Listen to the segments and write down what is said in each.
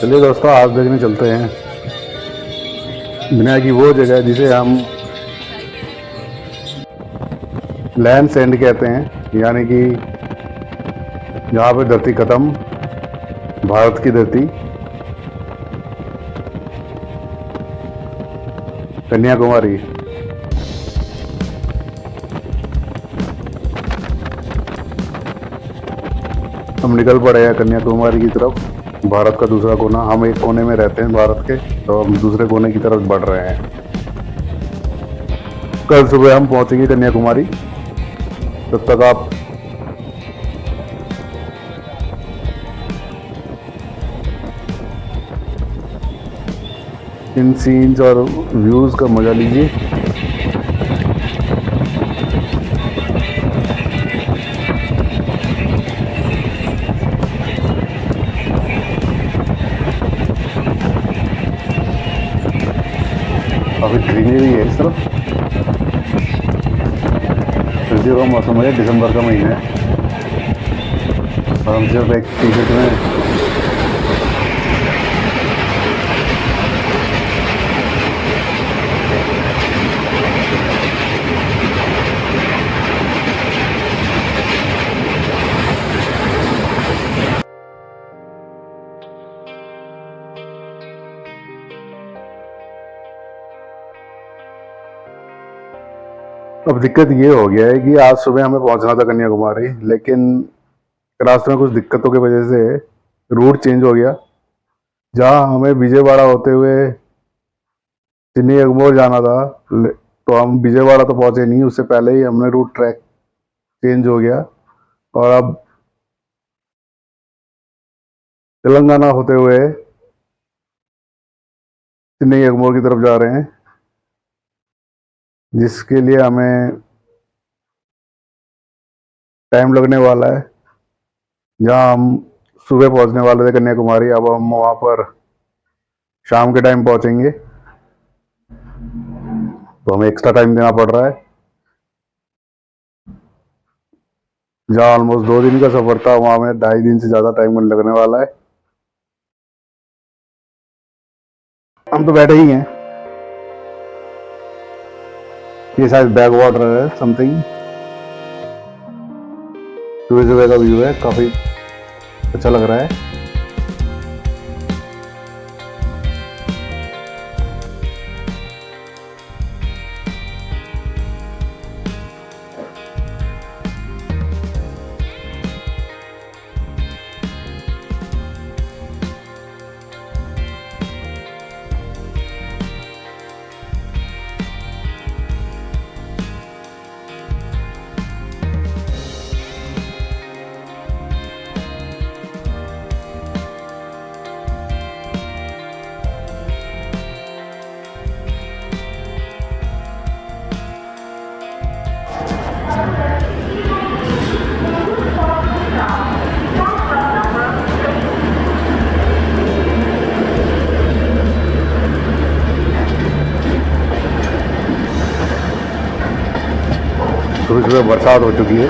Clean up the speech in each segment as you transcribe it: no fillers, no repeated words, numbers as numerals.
चलिए दोस्तों, आज देखने चलते हैं दुनिया की वो जगह जिसे हम लैंड सैंड कहते हैं, यानी कि जहाँ पे धरती खत्म, भारत की धरती, कन्याकुमारी। हम निकल पड़े हैं कन्याकुमारी की तरफ। भारत का दूसरा कोना, हम एक कोने में रहते हैं भारत के, तो हम दूसरे कोने की तरफ बढ़ रहे हैं। कल सुबह हम पहुंचेंगे कन्याकुमारी। तब तक आप इन सीन्स और व्यूज का मजा लीजिए। काफी ग्रीनरी है इस तरफ। सर्दियों का मौसम है, दिसंबर का महीना है, और हम सिर्फ एक टी शर्ट में। अब दिक्कत ये हो गया है कि आज सुबह हमें पहुंचना था कन्याकुमारी, लेकिन रास्ते में कुछ दिक्कतों की वजह से रूट चेंज हो गया। जहां हमें विजयवाड़ा होते हुए चेन्नई एगमोर जाना था, तो हम विजयवाड़ा तो पहुंचे नहीं, उससे पहले ही हमने रूट ट्रैक चेंज हो गया और अब तेलंगाना होते हुए चेन्नई एगमोर की तरफ जा रहे हैं, जिसके लिए हमें टाइम लगने वाला है। जहां हम सुबह पहुंचने वाले थे कन्याकुमारी, अब हम वहां पर शाम के टाइम पहुंचेंगे, तो हमें एक्स्ट्रा टाइम देना पड़ रहा है। जहाँ ऑलमोस्ट 2 दिन का सफर था, वहां हमें 2.5 दिन से ज्यादा टाइम लगने वाला है। हम तो बैठे ही हैं। ये शायद बैक वाटर है समथिंग। सुबह सुबह का व्यू है, काफी अच्छा लग रहा है। सुबह सुबह बरसात हो चुकी है,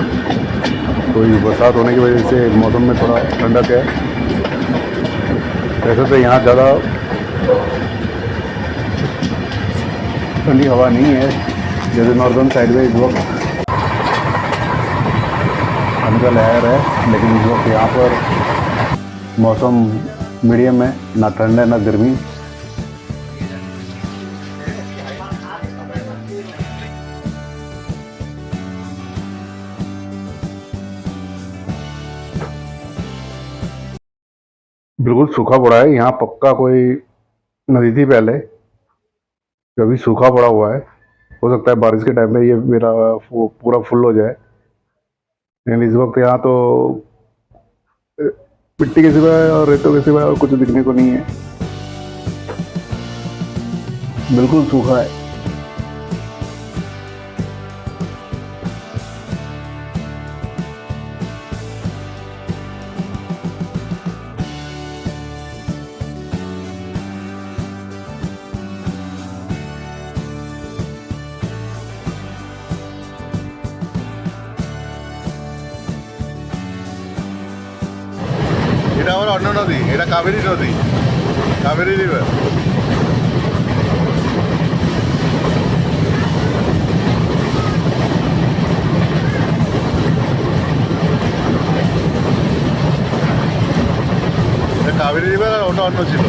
तो ये बरसात होने की वजह से मौसम में थोड़ा ठंडक है। वैसे तो यहाँ ज़्यादा ठंडी हवा नहीं है, जैसे नॉर्दर्न साइड में इस वक्त ठंड का लहर है, लेकिन इस वक्त यहाँ पर मौसम मीडियम है, ना ठंड है ना गर्मी। बिल्कुल सूखा पड़ा है यहाँ, पक्का कोई नदी थी पहले, कभी सूखा पड़ा हुआ है। हो सकता है बारिश के टाइम में ये मेरा पूरा फुल हो जाए, लेकिन इस वक्त यहाँ तो मिट्टी के सिवाय और रेतों के सिवाय और कुछ दिखने को नहीं है, बिल्कुल सूखा है। এটা আমার অন্য নদী, এটা কাবেরী নদী। कावेरी रिवर। कावेरी रिवर আর ওটা অন্য ছিল।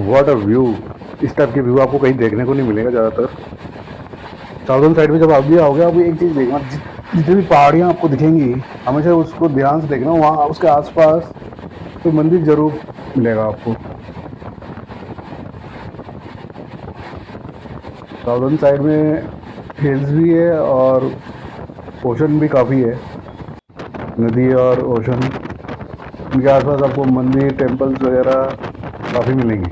What a view. इस टाइप के व्यू आपको कहीं देखने को नहीं मिलेगा ज़्यादातर। साउदर्न साइड में जब आप भी आओगे, आप एक चीज़ देखना, जितनी भी पहाड़ियाँ आपको दिखेंगी, हमेशा उसको ध्यान से देखना, वहाँ उसके आसपास तो मंदिर जरूर मिलेगा आपको। साउदर्न साइड में हिल्स भी है और ओशन भी काफ़ी है, नदी और ओशन। उनके आसपास आपको मंदिर, टेम्पल्स वगैरह काफ़ी मिलेंगे।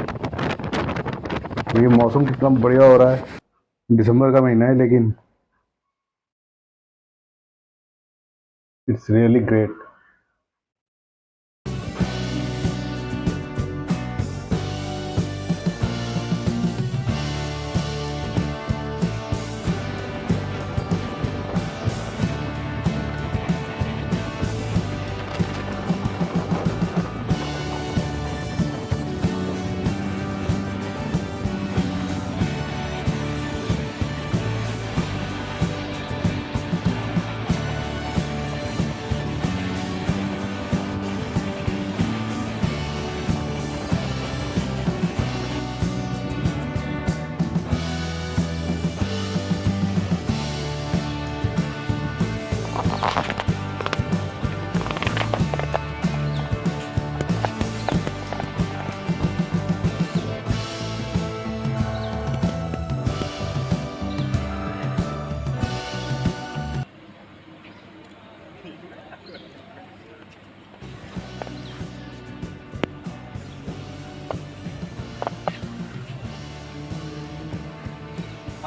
ये मौसम कितना बढ़िया हो रहा है, दिसंबर का महीना है, लेकिन इट्स रियली ग्रेट।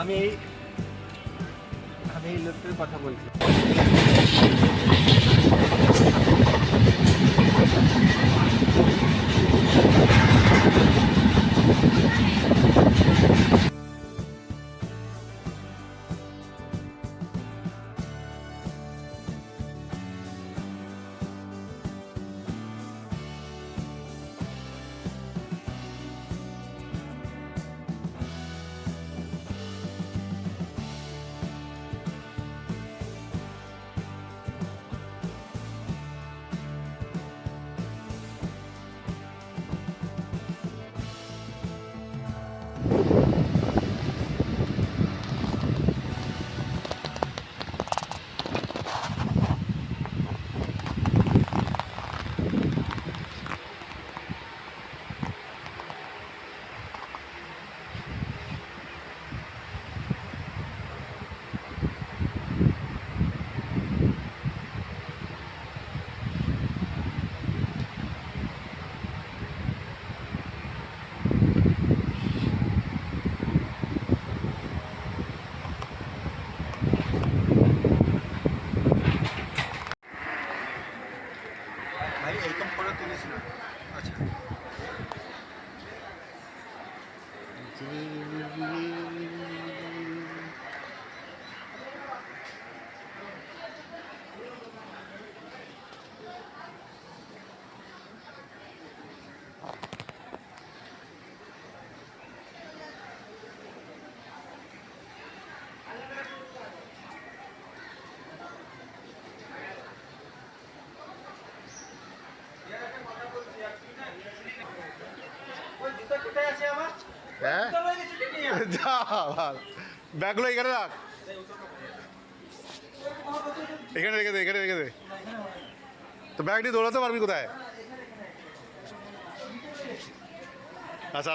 আমি আমি এই লোকটার কথা বলছি। ভাই এরকম ফটো তুলেছিল। আচ্ছা হ্যাঁ যা ব্যাগগুলো এখানে রাখ, এখানে রেখে দে, এখানে রেখে দে। তো ব্যাগ নিয়ে দৌড়াতে পারবি কোথায়? আচ্ছা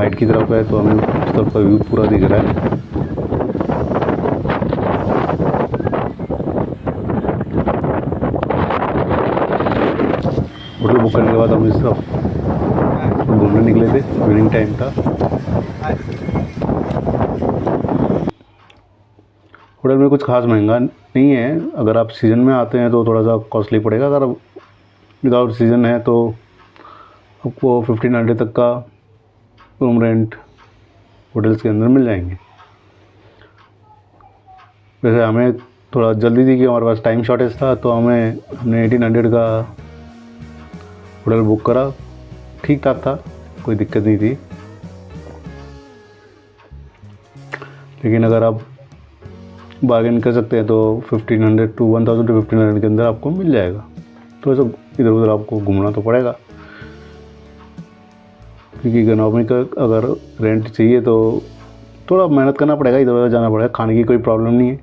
साइड की तरफ है तो हमें उस तरफ का व्यू पूरा दिख रहा है। होटल बुक करने के बाद हम इस तरफ घूमने निकले थे, इवनिंग टाइम था। होटल में कुछ खास महंगा नहीं है, अगर आप सीज़न में आते हैं तो थोड़ा सा कॉस्टली पड़ेगा, अगर विदाउट सीज़न है तो आपको 1500 तक का रूम रेंट होटल्स के अंदर मिल जाएंगे। वैसे हमें थोड़ा जल्दी थी कि हमारे पास टाइम शॉर्टेज था, तो हमने 1800 का होटल बुक करा। ठीक ठाक था, कोई दिक्कत नहीं थी। लेकिन अगर आप बार्गेन कर सकते हैं तो 1500 to 1500 के अंदर आपको मिल जाएगा। तो ऐसा इधर उधर आपको घूमना तो पड़ेगा, क्योंकि इकोनॉमिक अगर रेंट चाहिए तो थोड़ा मेहनत करना पड़ेगा, इधर उधर जाना पड़ेगा। खाने की कोई प्रॉब्लम नहीं है,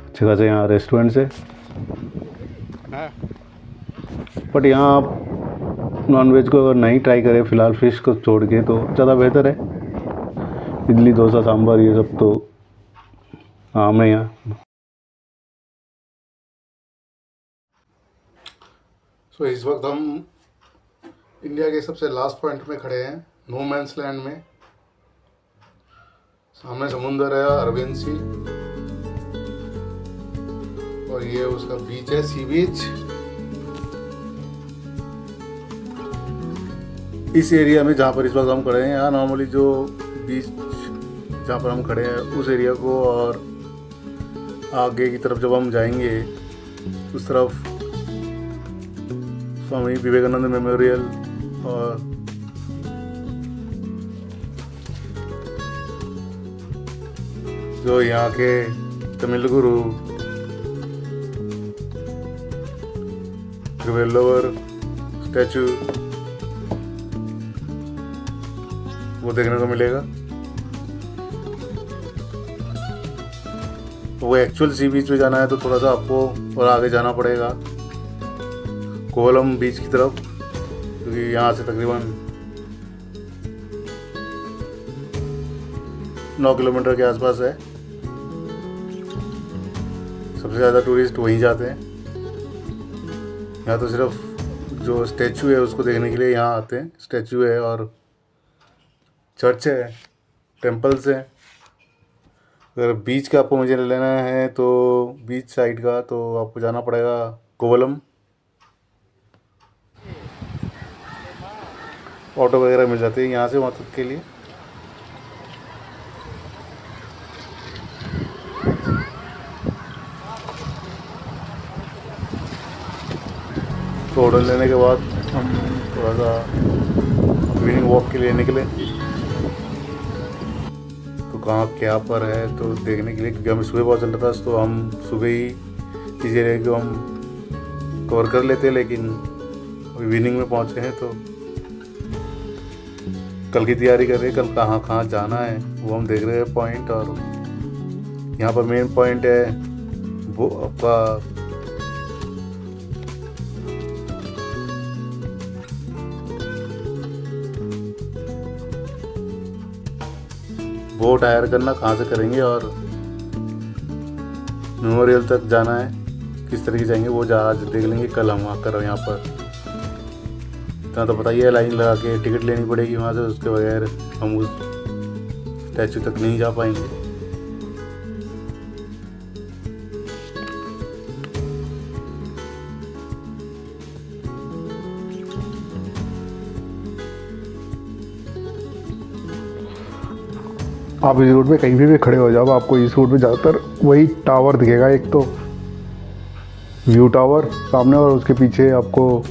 अच्छे खासे यहाँ रेस्टोरेंट्स है। बट यहाँ आप नॉनवेज को अगर नहीं ट्राई करें फ़िलहाल, फ़िश को छोड़ के, तो ज़्यादा बेहतर है। इडली डोसा सांभर ये सब तो आम है यहाँ। सो इस वक्त हम इंडिया के सबसे लास्ट पॉइंट में खड़े हैं, नो मैंस लैंड में। सामने समुंदर है, अरविंद सी, और ये उसका बीच है, सी बीच। इस एरिया में जहाँ पर इस वक्त हम खड़े हैं, यहाँ नॉर्मली जो बीच जहाँ पर हम खड़े हैं उस एरिया को, और आगे की तरफ जब हम जाएंगे उस तरफ स्वामी विवेकानंद मेमोरियल और जो यहाँ के तमिल गुरु त्रिवेल्लोवर स्टैचू वो देखने को मिलेगा। वो एक्चुअल सी बीच पे जाना है तो थोड़ा सा आपको और आगे जाना पड़ेगा, कोवलम बीच की तरफ, क्योंकि यहाँ से तकरीबन 9 किलोमीटर के आसपास है। सबसे ज़्यादा टूरिस्ट वहीं जाते हैं। यहाँ तो सिर्फ जो स्टैचू है उसको देखने के लिए यहाँ आते हैं। स्टैचू है और चर्च है, टेम्पल्स हैं। अगर बीच का आपको मुझे लेना है तो बीच साइड का, तो आपको जाना पड़ेगा कोवलम। ऑटो वगैरह मिल जाते हैं यहाँ से वहाँ तक के लिए। तो ऑर्डर लेने के बाद हम थोड़ा सा इवनिंग वॉक के लिए निकले। तो कहाँ क्या पर है तो देखने के लिए, क्योंकि हमें सुबह पहुँचना था, तो हम सुबह ही इस एरिया को हम कवर कर लेते, लेकिन इवनिंग में पहुँच गए हैं। तो कल की तैयारी कर रहे हैं, कल कहाँ कहाँ जाना है वो हम देख रहे हैं पॉइंट। और यहाँ पर मेन पॉइंट है वो आपका बोट हायर करना, कहाँ से करेंगे और मेमोरियल तक जाना है किस तरीके जाएंगे वो आज देख लेंगे कल हम आकर। यहाँ पर इतना तो पता ही है, लाइन लगा के टिकट लेनी पड़ेगी वहाँ से, उसके बगैर हम उस स्टैचू तक नहीं जा पाएंगे। आप इस रोड पे कहीं भी खड़े हो जाओ, आपको इस रोड पे ज़्यादातर वही टावर दिखेगा। एक तो व्यू टावर सामने, और उसके पीछे आपको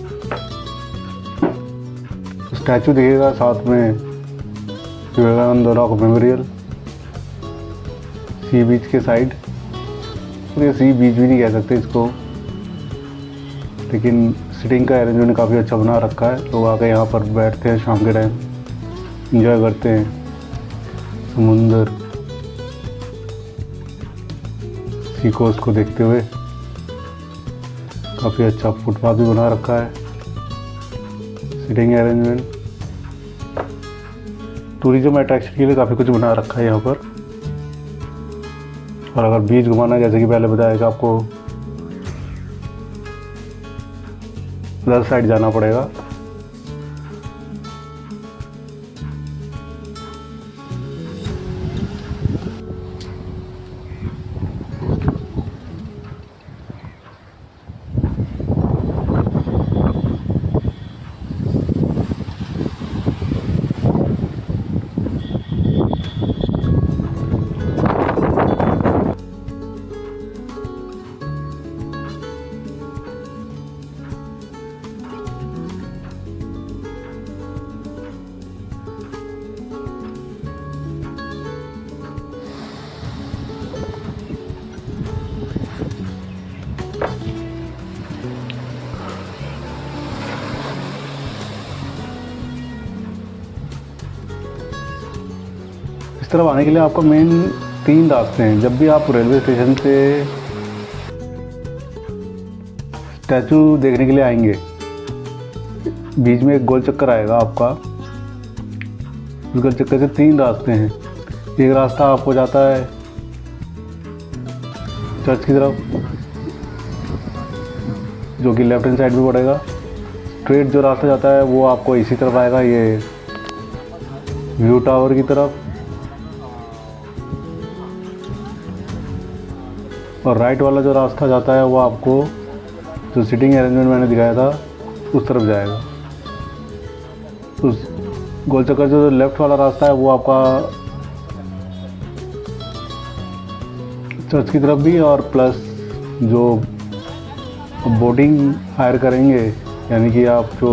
स्टैचू दिखेगा, साथ में विवेकानंद रॉक मेमोरियल सी बीच के साइड। ये सी बीच भी नहीं कह सकते इसको, लेकिन सिटिंग का अरेंजमेंट काफ़ी अच्छा बना रखा है। लोग आके यहाँ पर बैठते हैं, शाम के टाइम इंजॉय करते हैं समुंदर, सी कोस्ट को देखते हुए। काफ़ी अच्छा फुटपाथ भी बना रखा है, सिटिंग अरेंजमेंट। टूरिज्म अट्रैक्शन के लिए काफ़ी कुछ बना रखा है यहाँ पर। और अगर बीच घुमाना है, जैसे कि पहले बताया कि आपको उधर साइड जाना पड़ेगा। इस तरफ आने के लिए आपको मेन 3 रास्ते हैं। जब भी आप रेलवे स्टेशन से स्टैचू देखने के लिए आएंगे, बीच में एक गोल चक्कर आएगा आपका। उस गोल चक्कर से 3 रास्ते हैं। एक रास्ता आपको जाता है चर्च की तरफ, जो कि लेफ्ट हैंड साइड में पड़ेगा। स्ट्रेट जो रास्ता जाता है वो आपको इसी तरफ आएगा, ये व्यू टावर की तरफ। और राइट वाला जो रास्ता जाता है वो आपको जो सीटिंग अरेंजमेंट मैंने दिखाया था उस तरफ जाएगा। उस गोल चक्कर जो लेफ्ट वाला रास्ता है वो आपका चर्च की तरफ भी, और प्लस जो बोटिंग हायर करेंगे, यानी कि आप जो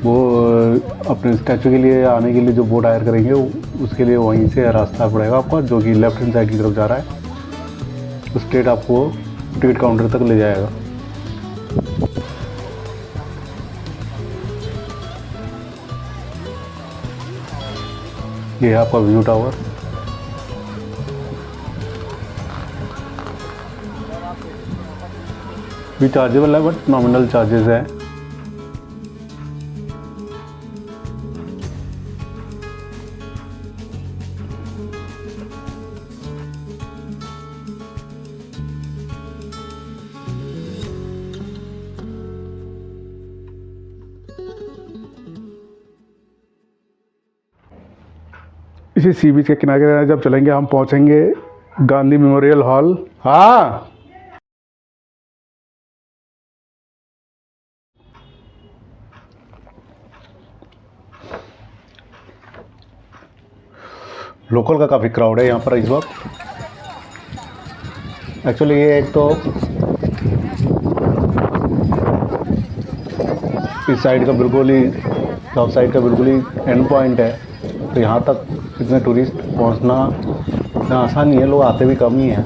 वो अपने स्टैचू के लिए आने के लिए जो बोट हायर करेंगे उसके लिए वहीं से रास्ता पड़ेगा आपका, जो कि लेफ्ट हैंड साइड की तरफ जा रहा है। तो स्ट्रेट आपको टिकट काउंटर तक ले जाएगा। ये है आपका व्यू टावर। भी चार्जेबल है, बट नॉमिनल चार्जेस है। इसी सी बीच के किनारे जब चलेंगे हम पहुंचेंगे गांधी मेमोरियल हॉल। हाँ, लोकल का काफ़ी क्राउड है यहाँ पर इस वक्त। एक्चुअली ये एक तो इस साइड का बिल्कुल ही, साउथ साइड का बिल्कुल ही एंड पॉइंट है, तो यहाँ तक इतने टूरिस्ट पहुँचना इतना आसान नहीं है। लोग आते भी कम ही हैं।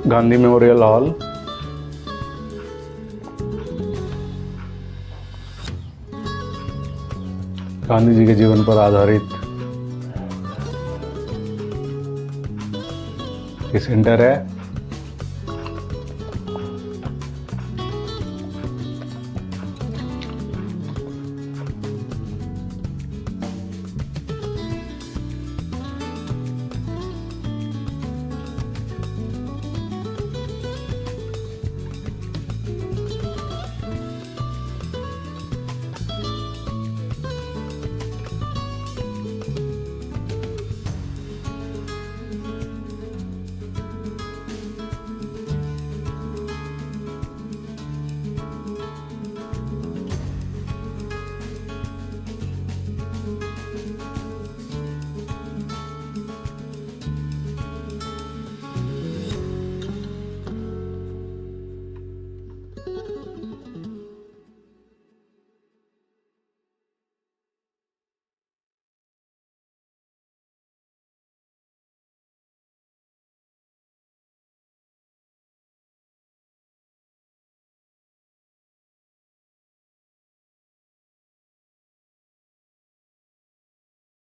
Gandhi memorial hall. गांधी जी के जीवन पर आधारित ये सेंटर है।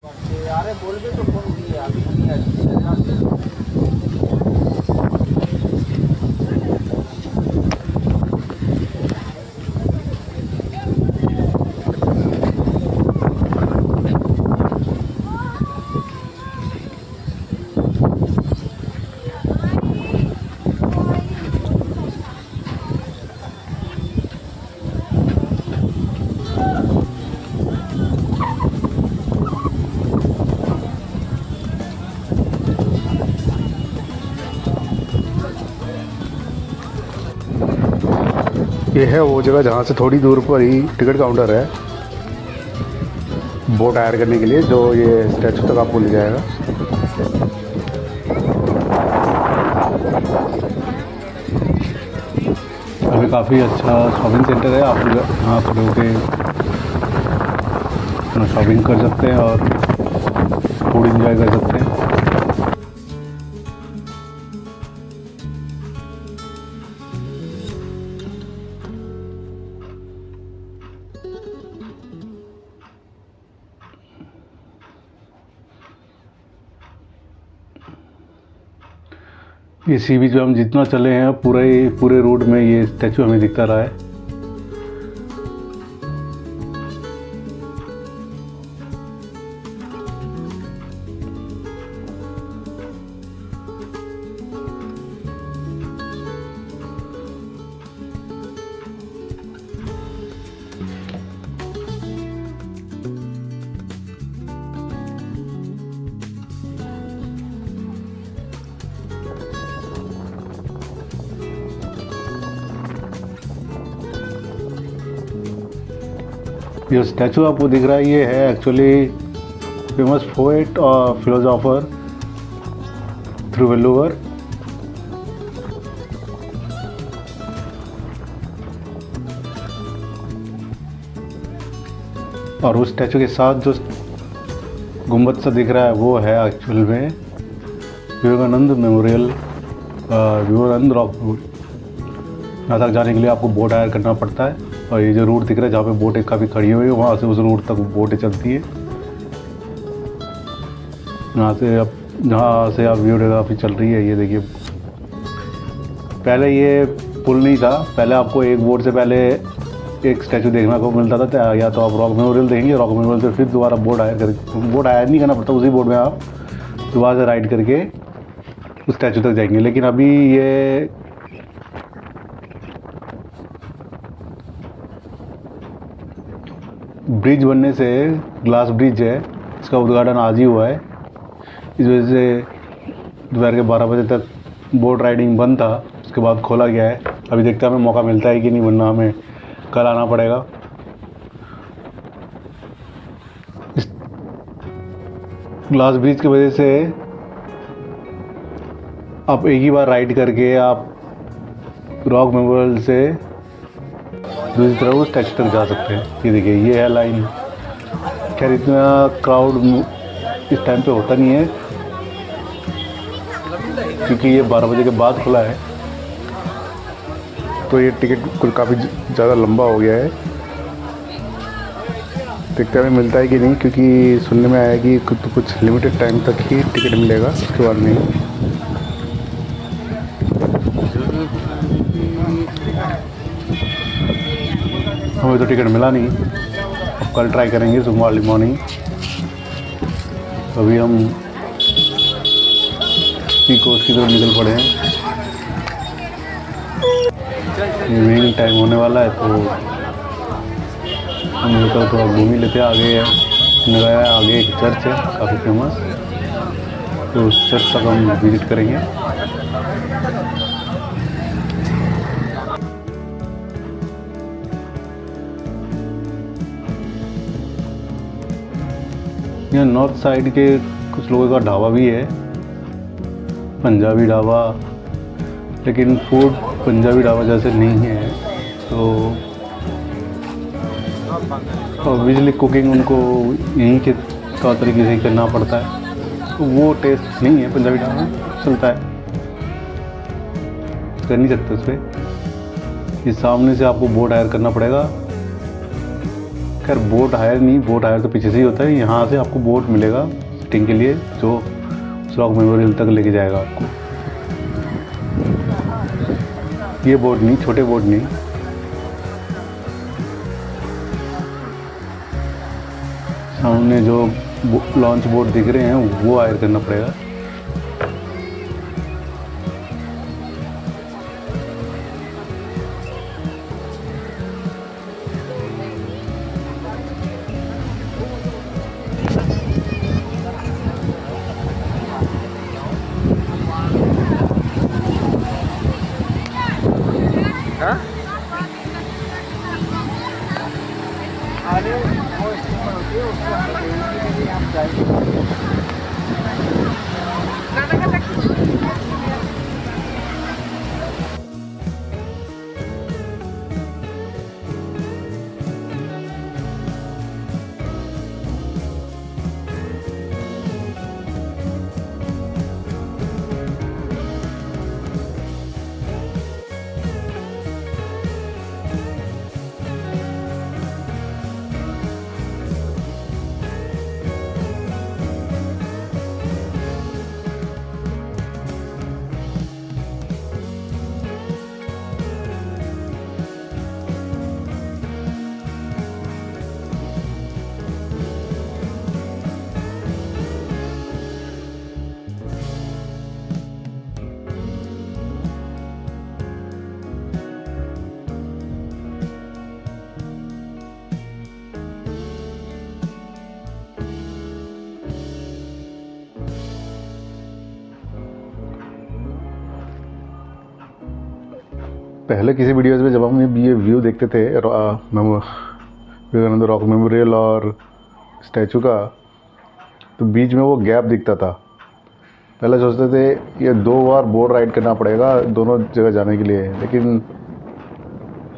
अरे बोल भी तो फोन किया अभी नहीं आया। ये है वो जगह जहाँ से थोड़ी दूर पर ही टिकट काउंटर है बोट हायर करने के लिए, जो ये स्टैचू तक आपको ले जाएगा। अभी काफ़ी अच्छा शॉपिंग सेंटर है, आप यहाँ खड़े होके शॉपिंग कर सकते हैं और फूड एंजॉय कर सकते हैं। ये सी बीच में हम जितना चले हैं पूरे रोड में ये स्टैचू हमें दिखता रहा है। ये स्टैचू आपको दिख रहा है, ये है एक्चुअली फेमस पोएट और फिलोसोफर थिरुवल्लुवर। और उस स्टैचू के साथ जो गुम्बद सा दिख रहा है वो है एक्चुअल में विवेकानंद मेमोरियल, विवेकानंद रॉक। यहाँ तक जाने के लिए आपको बोट हायर करना पड़ता है। और ये जो रूट दिख रहा है जहाँ पे बोटें काफ़ी खड़ी हुई है, वहाँ से उस रूट तक बोटें चलती है। यहाँ से आप वीडियोग्राफी चल रही है। ये देखिए, पहले ये पुल नहीं था, पहले आपको एक बोट से पहले एक स्टैचू देखने को मिलता था, या तो आप रॉक मेमोरियल देखेंगे, रॉक मेमोरियल से फिर दोबारा बोट हायर नहीं करना पड़ता, उसी बोट में आप दोबारा से राइड करके उस स्टैचू तक जाएंगे। लेकिन अभी ये ब्रिज बनने से, ग्लास ब्रिज है, इसका उद्घाटन आज ही हुआ है। इस वजह से दोपहर के 12 बजे तक बोट राइडिंग बंद था, उसके बाद खोला गया है। अभी देखते हैं हमें मौका मिलता है कि नहीं, वरना हमें कल आना पड़ेगा। इस ग्लास ब्रिज की वजह से आप एक ही बार राइड करके आप रॉक मेमोरियल से दूसरी तरफ उस स्टैचू तक जा सकते हैं। ये देखिए, ये है लाइन। खैर इतना क्राउड इस टाइम पे होता नहीं है, क्योंकि ये 12 बजे के बाद खुला है। तो ये टिकट काफ़ी ज़्यादा लंबा हो गया है। देखते हमें मिलता है कि नहीं, क्योंकि सुनने में आया कि कुछ लिमिटेड टाइम तक ही टिकट मिलेगा, उसके बाद नहीं। हमें तो टिकट मिला नहीं, अब कल ट्राई करेंगे सुबह अर्ली मॉर्निंग। अभी हम सी कोस्ट की तरफ निकल पड़े हैं। इवनिंग टाइम होने वाला है, तो हम निकल थोड़ा घूम ही लेते हैं। आगे एक चर्च है काफ़ी फेमस, तो उस चर्च तक हम विजिट करेंगे। यहाँ नॉर्थ साइड के कुछ लोगों का ढाबा भी है, पंजाबी ढाबा, लेकिन फूड पंजाबी ढाबा जैसे नहीं है। तो ऑब्वियसली कुकिंग उनको यहीं के तौर तरीके से करना पड़ता है, तो वो टेस्ट नहीं है पंजाबी ढाबा में, चलता है, कर नहीं सकते उस पर। ये सामने से आपको बोट हायर करना पड़ेगा। खैर बोट हायर नहीं, बोट हायर तो पीछे से ही होता है। यहाँ से आपको बोट मिलेगा सिटिंग के लिए जो उस रॉक मेमोरियल तक लेके जाएगा आपको। ये बोट नहीं, छोटे बोट नहीं। सामने जो लॉन्च बोट दिख रहे हैं वो हायर करना पड़ेगा। अरे वो स्टीमर होती है, उसको हम देखने के लिए हम जाएंगे। पहले किसी वीडियोज़ में जब हम ये व्यू देखते थे विवेकानंद रॉक मेमोरियल और स्टैचू का, तो बीच में वो गैप दिखता था। पहले सोचते थे ये 2 बार बोट राइड करना पड़ेगा दोनों जगह जाने के लिए, लेकिन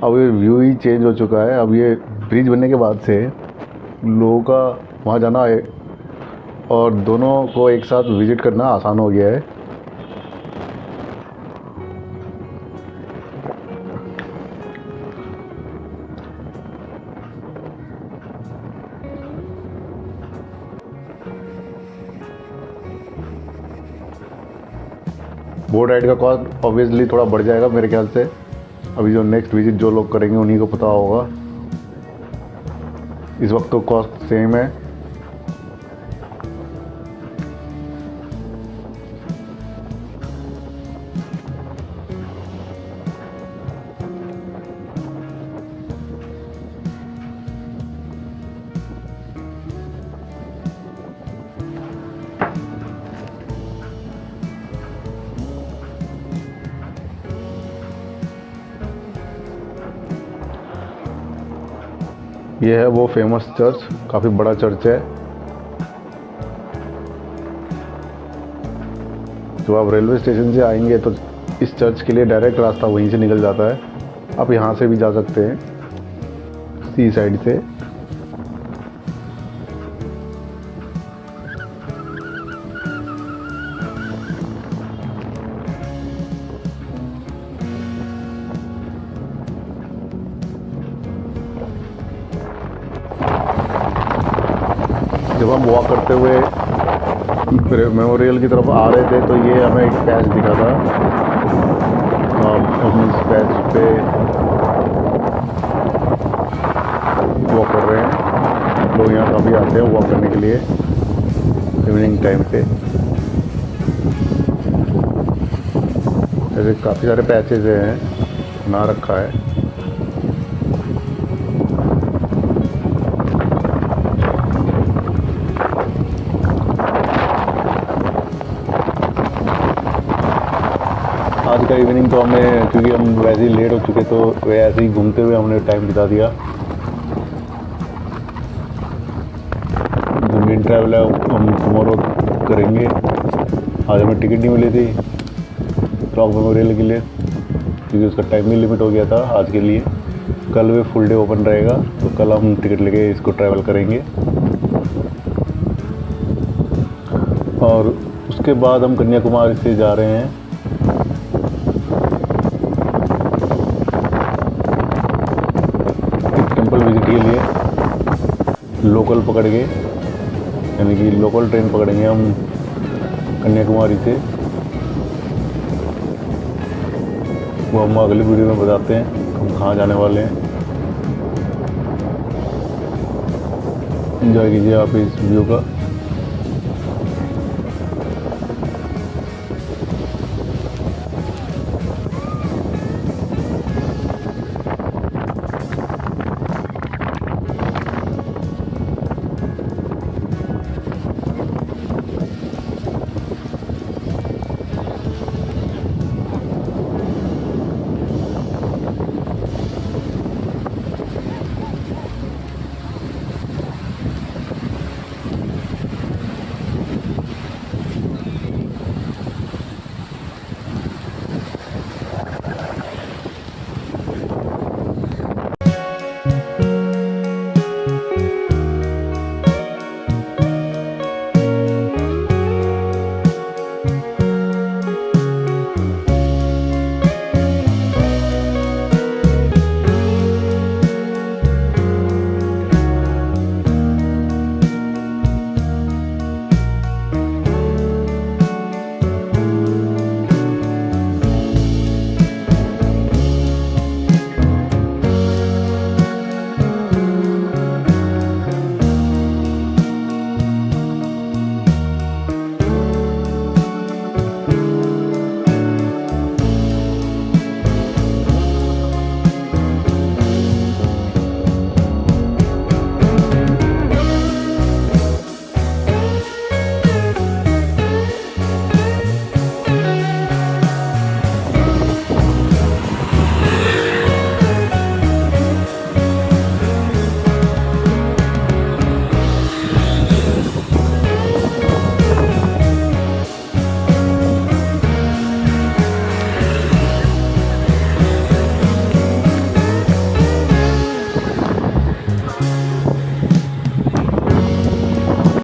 अब ये व्यू ही चेंज हो चुका है। अब ये ब्रिज बनने के बाद से लोगों का वहाँ जाना है और दोनों को एक साथ विज़िट करना आसान हो गया है। बोट राइड का कॉस्ट ऑब्वियसली थोड़ा बढ़ जाएगा मेरे ख्याल से। अभी जो नेक्स्ट विजिट जो लोग करेंगे उन्हीं को पता होगा। इस वक्त तो कॉस्ट सेम है। ये है वो फेमस चर्च, काफ़ी बड़ा चर्च है। जब आप रेलवे स्टेशन से आएंगे तो इस चर्च के लिए डायरेक्ट रास्ता वहीं से निकल जाता है। आप यहाँ से भी जा सकते हैं, सी साइड से। जब हम वॉक करते हुए मेमोरियल की तरफ आ रहे थे तो ये हमें एक पैच दिखा था। हम इस पैच पे वॉक कर रहे हैं। लोग यहाँ काफ़ी आते हैं वॉक करने के लिए इवनिंग टाइम पे। ऐसे काफ़ी सारे पैचेज हैं, बना रखा है। आज का इवनिंग तो हमने, क्योंकि हम वैसे ही लेट हो चुके तो वैसे ही घूमते हुए हमने टाइम बिता दिया। जो मेन ट्रैवल है हम टुमारो करेंगे। आज हमें टिकट नहीं मिली थी रॉक मेमोरियल के लिए, क्योंकि उसका टाइम भी लिमिट हो गया था आज के लिए। कल भी फुल डे ओपन रहेगा, तो कल हम टिकट लेके इसको ट्रैवल करेंगे। और उसके बाद हम कन्याकुमारी से जा रहे हैं टेम्पल विजिट के लिए। लोकल पकड़ के, यानी कि लोकल ट्रेन पकड़ेंगे हम कन्याकुमारी से। वो हम अगली वीडियो में बताते हैं हम कहाँ जाने वाले हैं। एंजॉय कीजिए आप इस वीडियो का।